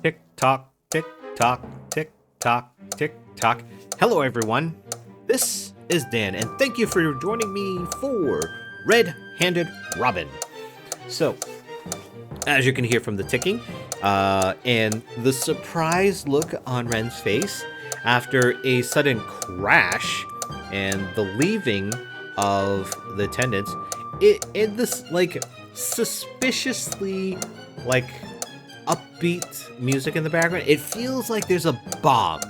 Tick tock, tick tock, tick tock, tick tock. Hello, everyone. This is Dan, and thank you for joining me for Red Handed Robin. So, as you can hear from the ticking and the surprised look on Ren's face after a sudden crash and the leaving of the attendants, it this like suspiciously like upbeat music in the background. It feels like there's a bomb,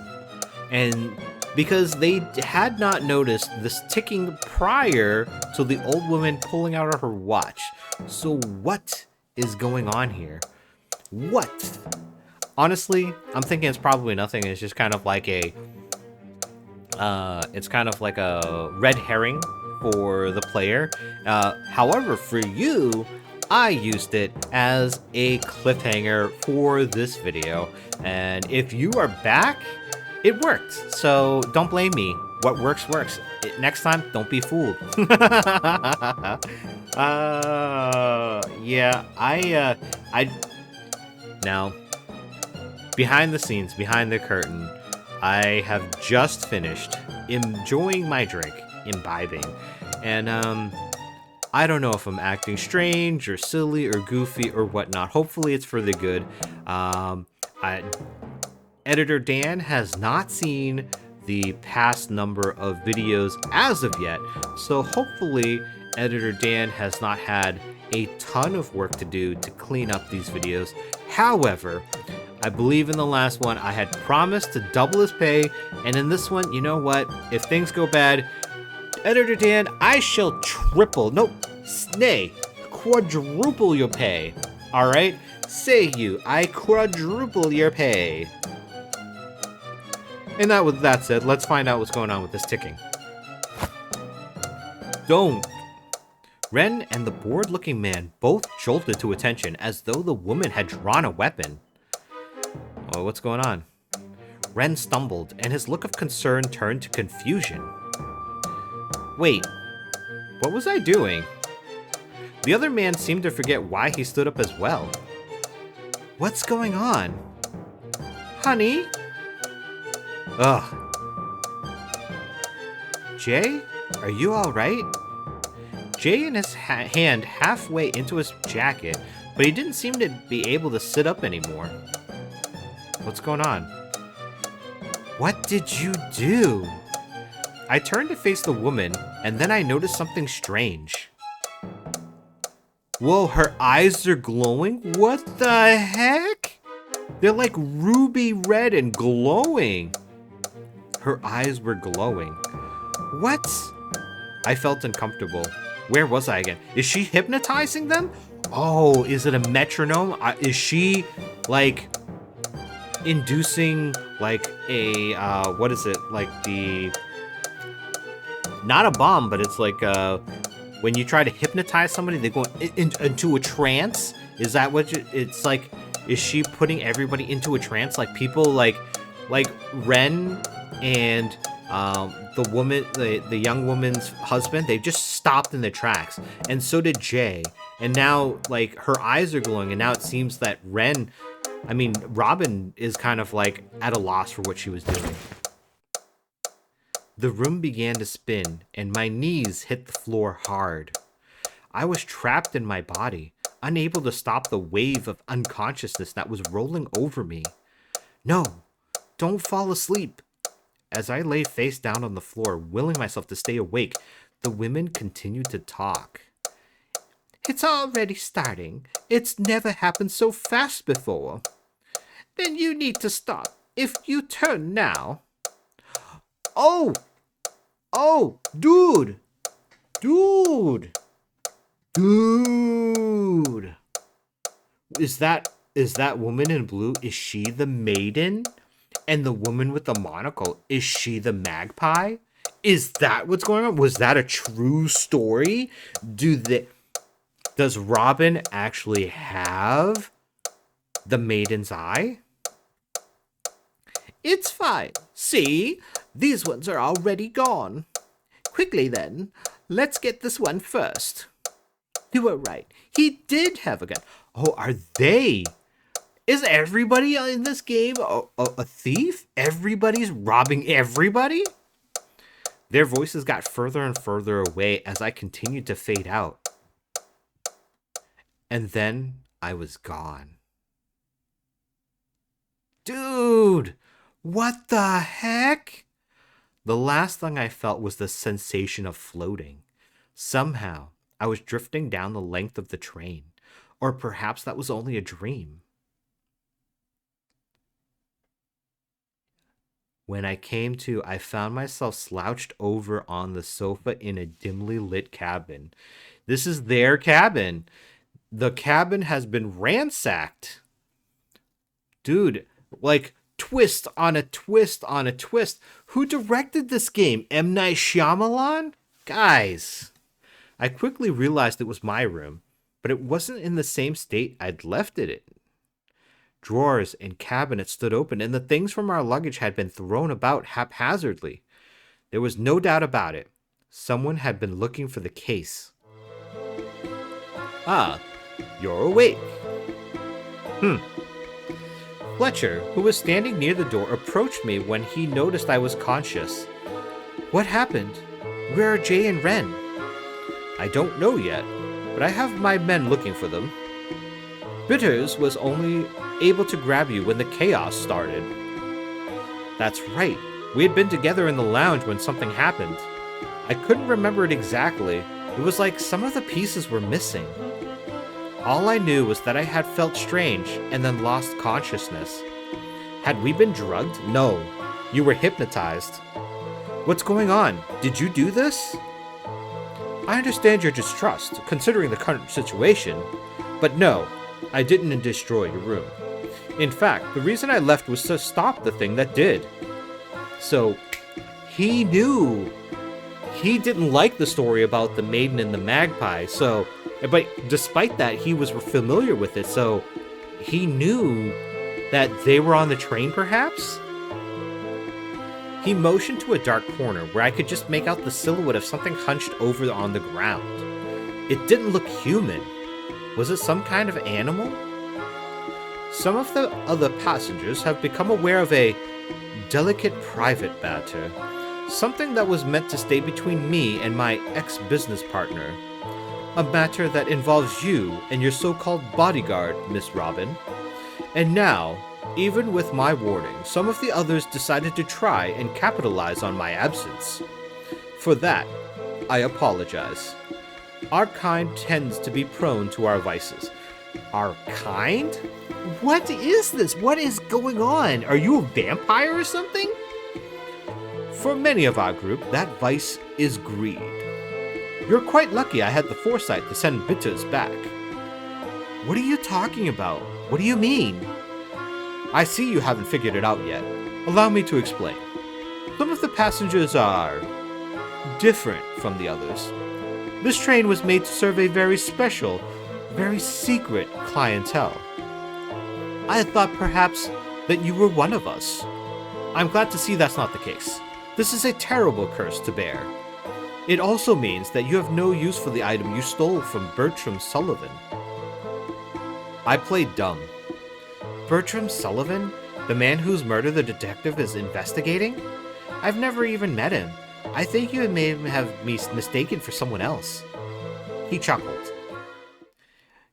and because they had not noticed this ticking prior to the old woman pulling out of her watch. So what is going on here? What? Honestly, I'm thinking it's probably nothing. It's just kind of like a red herring for the player. However, for you, I used it as a cliffhanger for this video. And if you are back, it worked. So don't blame me. What works, works. Next time, don't be fooled. Yeah, now, behind the scenes, behind the curtain, I have just finished enjoying my drink, imbibing, and I don't know if I'm acting strange or silly or goofy or whatnot. Hopefully it's for the good. Editor Dan has not seen the past number of videos as of yet, so hopefully Editor Dan has not had a ton of work to do to clean up these videos. However, I believe in the last one I had promised to double his pay, and in this one, you know what? If things go bad, Editor Dan, I shall quadruple your pay. Alright? Say you, I quadruple your pay. And with that said, let's find out what's going on with this ticking. Don't. Ren and the bored-looking man both jolted to attention as though the woman had drawn a weapon. Oh, what's going on? Ren stumbled, and his look of concern turned to confusion. Wait, what was I doing? The other man seemed to forget why he stood up as well. What's going on? Honey? Ugh. Jay, are you alright? Jay in his hand halfway into his jacket, but he didn't seem to be able to sit up anymore. What's going on? What did you do? I turned to face the woman, and then I noticed something strange. Whoa, her eyes are glowing? What the heck? They're like ruby red and glowing. Her eyes were glowing. What? I felt uncomfortable. Where was I again? Is she hypnotizing them? Oh, is it a metronome? Is she, like, inducing, like, a, what is it? Like the... Not a bomb, but it's like, when you try to hypnotize somebody, they go into a trance? Is that what it's like? Is she putting everybody into a trance? Like, people, like Ren and the woman, the young woman's husband, they just stopped in their tracks, and so did Jay. And now, like, her eyes are glowing, and now it seems that Robin is kind of like at a loss for what she was doing. The room began to spin, and my knees hit the floor hard. I was trapped in my body, unable to stop the wave of unconsciousness that was rolling over me. No, don't fall asleep. As I lay face down on the floor, willing myself to stay awake, the women continued to talk. It's already starting. It's never happened so fast before. Then you need to stop. If you turn now... Oh, dude. Is that woman in blue? Is she the maiden? And the woman with the monocle, is she the magpie? Is that what's going on? Was that a true story? Does Robin actually have the maiden's eye? It's fine. See? These ones are already gone. Quickly then, let's get this one first. You were right. He did have a gun. Oh, are they Is everybody in this game a thief? Everybody's robbing everybody? Their voices got further and further away as I continued to fade out. And then I was gone. Dude, what the heck? The last thing I felt was the sensation of floating. Somehow, I was drifting down the length of the train. Or perhaps that was only a dream. When I came to, I found myself slouched over on the sofa in a dimly lit cabin. This is their cabin. The cabin has been ransacked. Dude, like, twist on a twist on a twist. Who directed this game? M. Night Shyamalan? Guys. I quickly realized it was my room, but it wasn't in the same state I'd left it in. Drawers and cabinets stood open, and the things from our luggage had been thrown about haphazardly. There was no doubt about it. Someone had been looking for the case. Ah, you're awake. Fletcher, who was standing near the door, approached me when he noticed I was conscious. What happened? Where are Jay and Ren? I don't know yet, but I have my men looking for them. Bitters was only able to grab you when the chaos started. That's right. We had been together in the lounge when something happened. I couldn't remember it exactly. It was like some of the pieces were missing. All I knew was that I had felt strange and then lost consciousness. Had we been drugged? No. You were hypnotized. What's going on? Did you do this? I understand your distrust, considering the current situation, but no, I didn't destroy your room. In fact, the reason I left was to stop the thing that did. So, he knew. He didn't like the story about the maiden and the magpie, but despite that, he was familiar with it, so he knew that they were on the train, perhaps? He motioned to a dark corner where I could just make out the silhouette of something hunched over on the ground. It didn't look human. Was it some kind of animal? Some of the other passengers have become aware of a delicate private matter, something that was meant to stay between me and my ex-business partner. A matter that involves you and your so-called bodyguard, Miss Robin. And now, even with my warning, some of the others decided to try and capitalize on my absence. For that, I apologize. Our kind tends to be prone to our vices. Our kind? What is this? What is going on? Are you a vampire or something? For many of our group, that vice is greed. You're quite lucky I had the foresight to send Bitters back. What are you talking about? What do you mean? I see you haven't figured it out yet. Allow me to explain. Some of the passengers are different from the others. This train was made to serve a very special, very secret clientele. I had thought perhaps that you were one of us. I'm glad to see that's not the case. This is a terrible curse to bear. It also means that you have no use for the item you stole from Bertram Sullivan. I played dumb. Bertram Sullivan? The man whose murder the detective is investigating? I've never even met him. I think you may have me mistaken for someone else. He chuckled.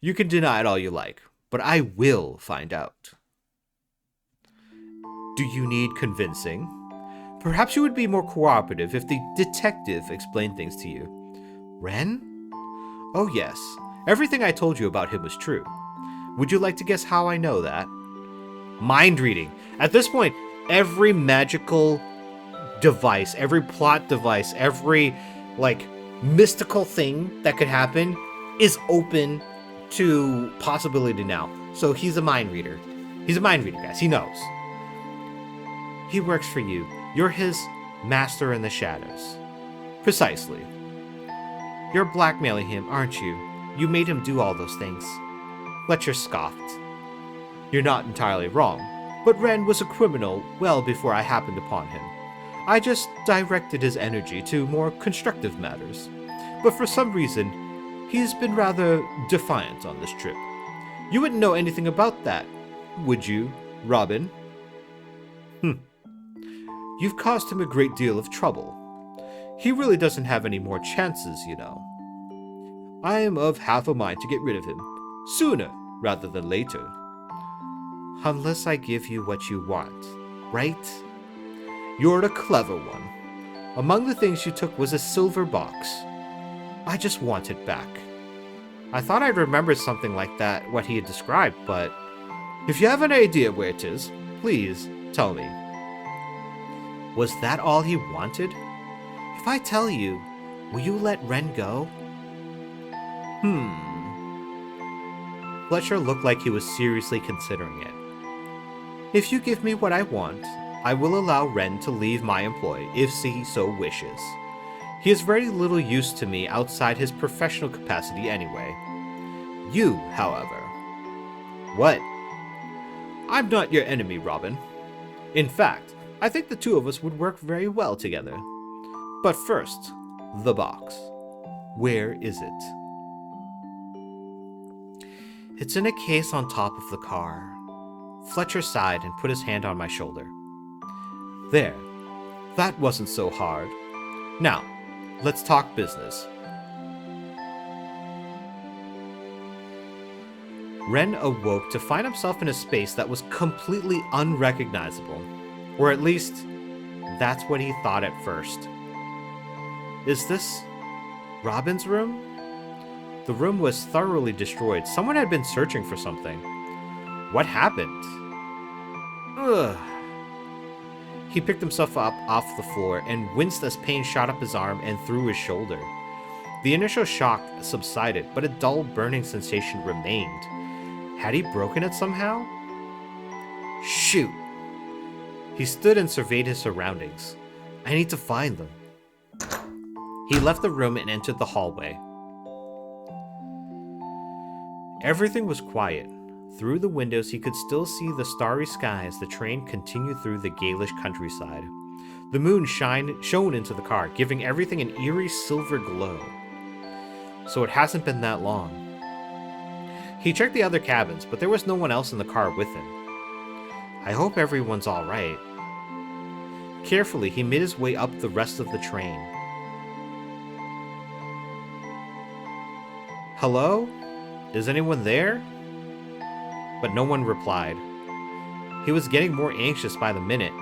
You can deny it all you like, but I will find out. Do you need convincing? Perhaps you would be more cooperative if the detective explained things to you. Ren? Oh yes, everything I told you about him was true. Would you like to guess how I know that? Mind reading. At this point, every magical device, every plot device, every mystical thing that could happen is open to possibility now. So he's a mind reader. He's a mind reader, guys. He knows. He works for you. You're his master in the shadows. Precisely. You're blackmailing him, aren't you? You made him do all those things. Fletcher scoffed. You're not entirely wrong, but Ren was a criminal well before I happened upon him. I just directed his energy to more constructive matters. But for some reason, he's been rather defiant on this trip. You wouldn't know anything about that. Would you, Robin? You've caused him a great deal of trouble. He really doesn't have any more chances, you know. I am of half a mind to get rid of him, sooner rather than later. Unless I give you what you want, right? You're a clever one. Among the things you took was a silver box. I just want it back. I thought I'd remember something like that, what he had described, but if you have an idea where it is, please tell me. Was that all he wanted? If I tell you, will you let Ren go? Fletcher looked like he was seriously considering it. If you give me what I want, I will allow Ren to leave my employ if he so wishes. He is very little use to me outside his professional capacity anyway. You, however. What? I'm not your enemy, Robin. In fact, I think the two of us would work very well together. But first, the box. Where is it? It's in a case on top of the car. Fletcher sighed and put his hand on my shoulder. There. That wasn't so hard. Now, let's talk business. Ren awoke to find himself in a space that was completely unrecognizable. Or at least, that's what he thought at first. Is this Robin's room? The room was thoroughly destroyed. Someone had been searching for something. What happened? Ugh. He picked himself up off the floor and winced as pain shot up his arm and through his shoulder. The initial shock subsided, but a dull burning sensation remained. Had he broken it somehow? Shoot! He stood and surveyed his surroundings. I need to find them. He left the room and entered the hallway. Everything was quiet. Through the windows, he could still see the starry sky as the train continued through the Galish countryside. The moon shone into the car, giving everything an eerie silver glow. So it hasn't been that long. He checked the other cabins, but there was no one else in the car with him. I hope everyone's all right. Carefully, he made his way up the rest of the train. Hello? Is anyone there? But no one replied. He was getting more anxious by the minute.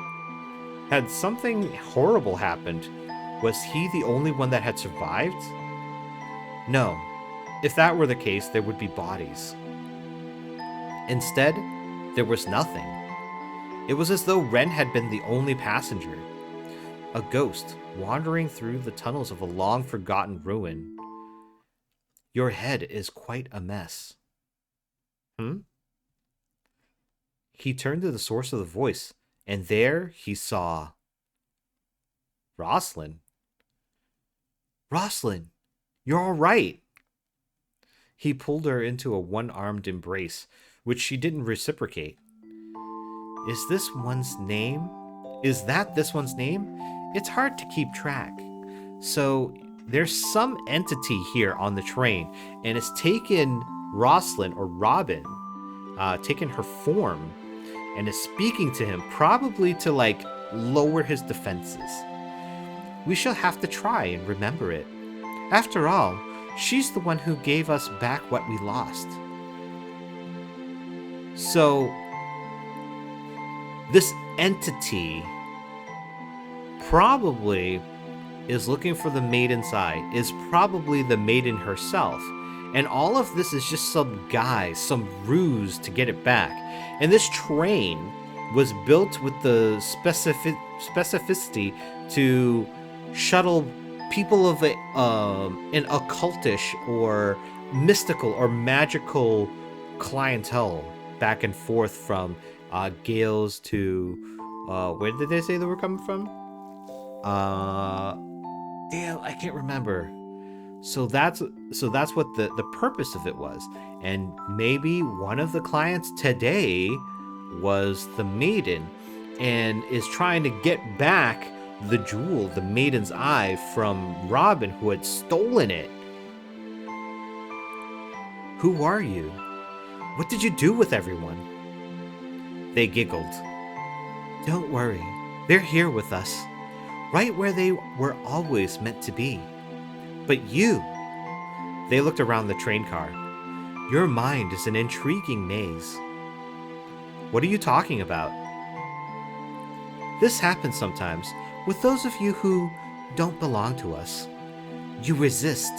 Had something horrible happened? Was he the only one that had survived? No. If that were the case, there would be bodies. Instead, there was nothing. It was as though Ren had been the only passenger. A ghost wandering through the tunnels of a long-forgotten ruin. Your head is quite a mess. He turned to the source of the voice, and there he saw Rosalind. Rosalind, you're all right. He pulled her into a one-armed embrace, which she didn't reciprocate. Is this one's name? Is that this one's name? It's hard to keep track. So there's some entity here on the train, and it's taken Rosalind or Robin, taken her form, and is speaking to him, probably to lower his defenses. We shall have to try and remember it. After all, she's the one who gave us back what we lost. So, this entity probably is looking for the maiden's eye, is probably the maiden herself. And all of this is just some guise, some ruse to get it back. And this train was built with the specificity to shuttle people of an occultish or mystical or magical clientele back and forth from Gales to where did they say they were coming from? Damn, I can't remember. So that's what the purpose of it was. And maybe one of the clients today was the maiden and is trying to get back the jewel, the maiden's eye, from Robin, who had stolen it. Who are you? What did you do with everyone? They giggled. Don't worry, they're here with us, right where they were always meant to be. But you, they looked around the train car. Your mind is an intriguing maze. What are you talking about? This happens sometimes with those of you who don't belong to us. You resist.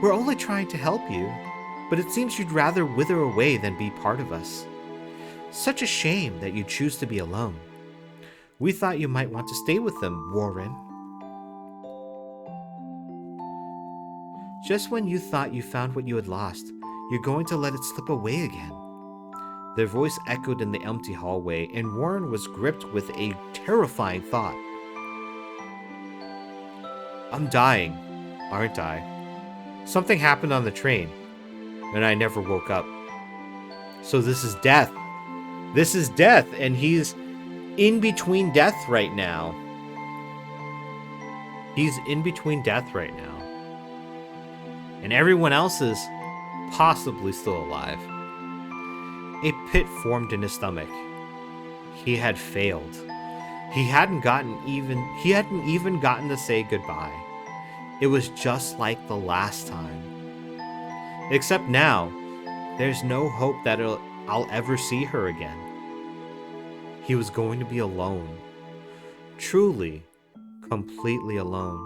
We're only trying to help you, but it seems you'd rather wither away than be part of us. Such a shame that you choose to be alone. We thought you might want to stay with them, Warren. Just when you thought you found what you had lost, you're going to let it slip away again. Their voice echoed in the empty hallway, and Warren was gripped with a terrifying thought. I'm dying, aren't I? Something happened on the train, and I never woke up. So this is death. This is death, and he's in between death right now. He's in between death right now. And everyone else is possibly still alive. A pit formed in his stomach. He had failed. He hadn't even gotten to say goodbye. It was just like the last time. Except now, there's no hope that I'll ever see her again. He was going to be alone. Truly, completely alone.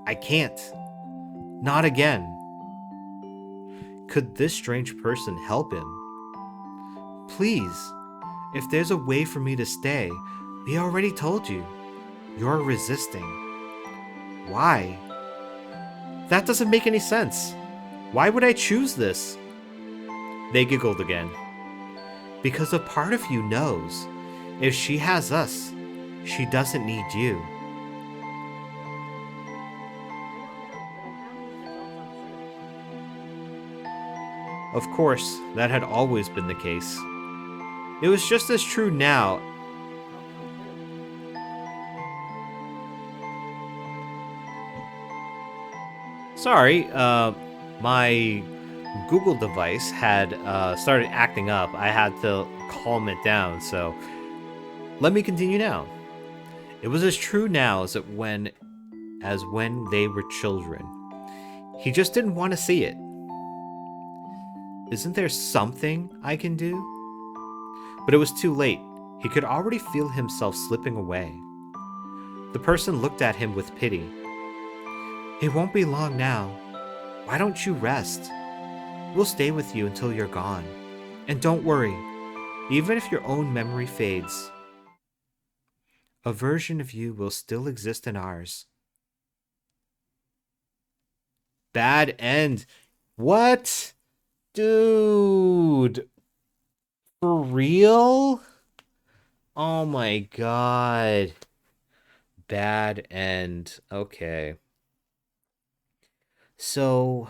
I can't. Not again. Could this strange person help him? Please, if there's a way for me to stay, we already told you. You're resisting. Why? That doesn't make any sense. Why would I choose this? They giggled again. Because a part of you knows, if she has us, she doesn't need you. Of course, that had always been the case. It was just as true now. Sorry, my Google device had started acting up. I had to calm it down, so let me continue now. It was as true now as when they were children. He just didn't want to see it. Isn't there something I can do? But it was too late. He could already feel himself slipping away. The person looked at him with pity. It won't be long now. Why don't you rest? We'll stay with you until you're gone. And don't worry, even if your own memory fades, a version of you will still exist in ours. Bad end. What? Dude. For real? Oh my god. Bad end. Okay. So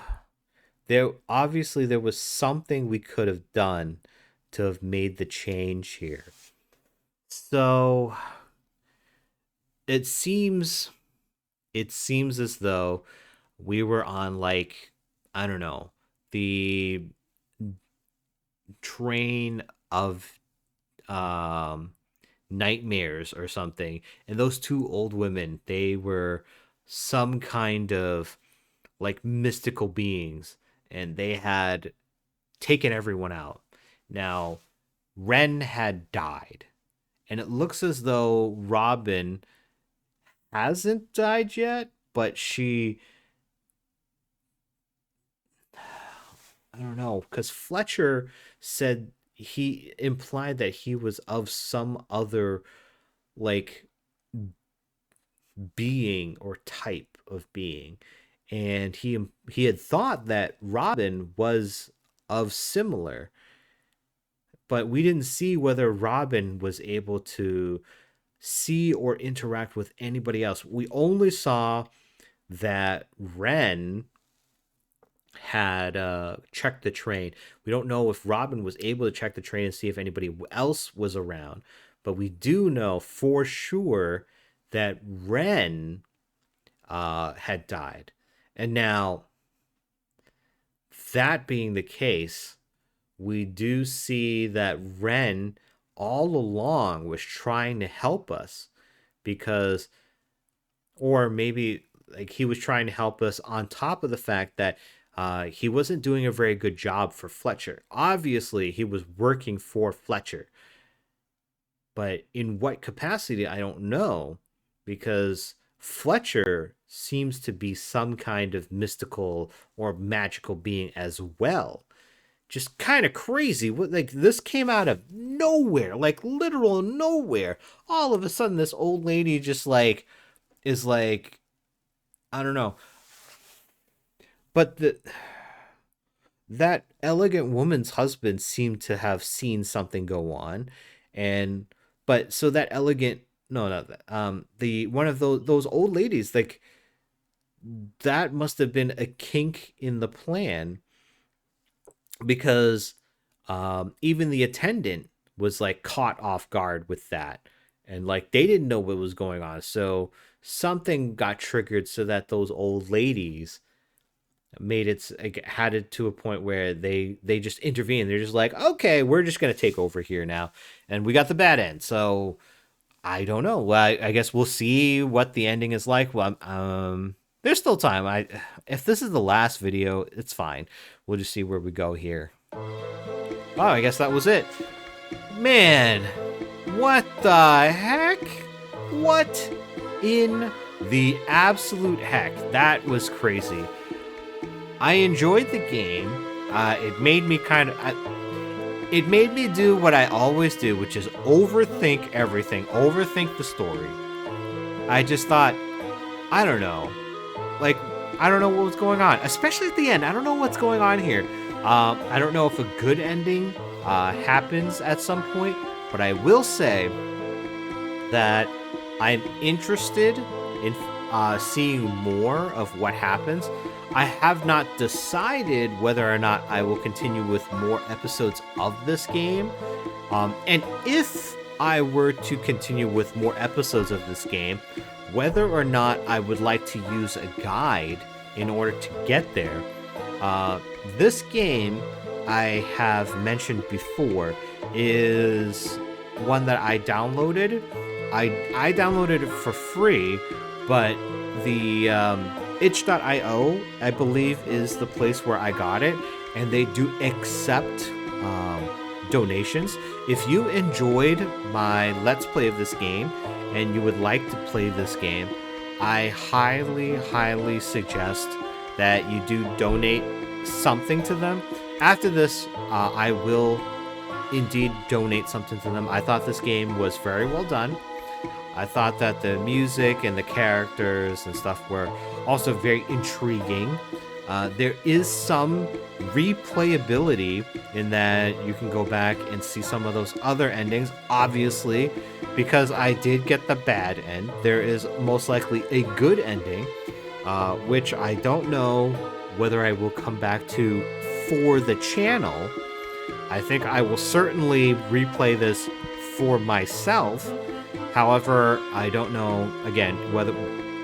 there was something we could have done to have made the change here. So it seems as though we were on, like, I don't know, the train of nightmares or something, and those two old women, they were some kind of like mystical beings, and they had taken everyone out. Now, Ren had died, and it looks as though Robin hasn't died yet, but I don't know, because Fletcher said, he implied that he was of some other, like, being or type of being, and he had thought that Robin was of similar, but we didn't see whether Robin was able to see or interact with anybody else. We only saw that Ren had checked the train. We don't know if Robin was able to check the train and see if anybody else was around, but we do know for sure that Ren had died. And now, that being the case, we do see that Ren all along was trying to help us because, or maybe like he was trying to help us on top of the fact that he wasn't doing a very good job for Fletcher. Obviously, he was working for Fletcher, but in what capacity, I don't know, because Fletcher seems to be some kind of mystical or magical being as well. Just kind of crazy. Like this came out of nowhere, like literal nowhere. All of a sudden, this old lady just like is like, I don't know, but that elegant woman's husband seemed to have seen something go on, and but so that elegant, no, not that, the one of those old ladies, like that must have been a kink in the plan, because even the attendant was like caught off guard with that, and like they didn't know what was going on, so something got triggered so that those old ladies made it, like, had it to a point where they just intervened. They're just like, okay, we're just gonna take over here now, and we got the bad end. So I don't know. Well, I guess we'll see what the ending is like. Well, there's still time. If this is the last video, it's fine. We'll just see where we go here. Oh, I guess that was it. Man, what the heck? What in the absolute heck? That was crazy. I enjoyed the game. It made me it made me do what I always do, which is overthink everything, overthink the story. I just thought, I don't know. Like, I don't know what was going on, especially at the end. I don't know what's going on here. I don't know if a good ending happens at some point, but I will say that I'm interested in seeing more of what happens. I have not decided whether or not I will continue with more episodes of this game. And if I were to continue with more episodes of this game, whether or not I would like to use a guide in order to get there. This game, I have mentioned before, is one that I downloaded. I downloaded it for free, but the itch.io, I believe, is the place where I got it, and they do accept donations. If you enjoyed my Let's Play of this game and you would like to play this game, I highly suggest that you do donate something to them. After this, I will indeed donate something to them. I thought this game was very well done. I thought that the music and the characters and stuff were also very intriguing. There is some replayability in that you can go back and see some of those other endings. Obviously, because I did get the bad end, there is most likely a good ending, which I don't know whether I will come back to for the channel. I think I will certainly replay this for myself. However, I don't know, again, whether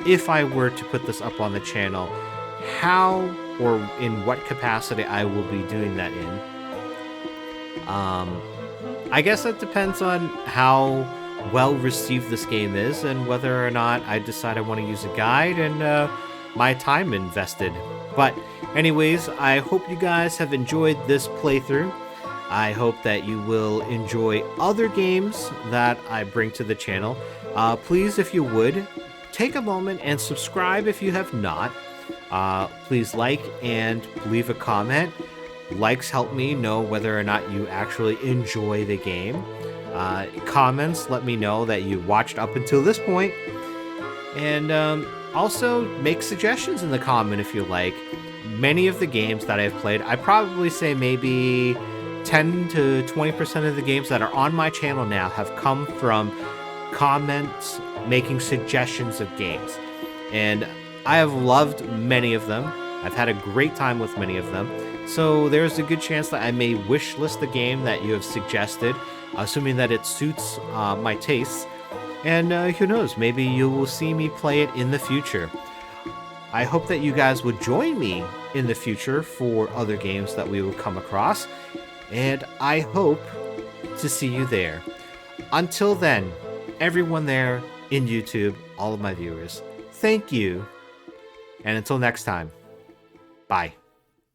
if I were to put this up on the channel, how or in what capacity I will be doing that in. I guess that depends on how well received this game is and whether or not I decide I want to use a guide and my time invested. But anyways, I hope you guys have enjoyed this playthrough. I hope that you will enjoy other games that I bring to the channel. Please, if you would, take a moment and subscribe if you have not. Please like and leave a comment. Likes help me know whether or not you actually enjoy the game. Comments let me know that you watched up until this point. And also make suggestions in the comment if you like. Many of the games that I've played, I probably say maybe 10 to 20% of the games that are on my channel now have come from comments making suggestions of games. And I have loved many of them. I've had a great time with many of them. So there's a good chance that I may wish list the game that you have suggested, assuming that it suits my tastes. And who knows, maybe you will see me play it in the future. I hope that you guys would join me in the future for other games that we will come across. and I hope to see you there. Until then, everyone there in YouTube, all of my viewers, thank you. And until next time, bye.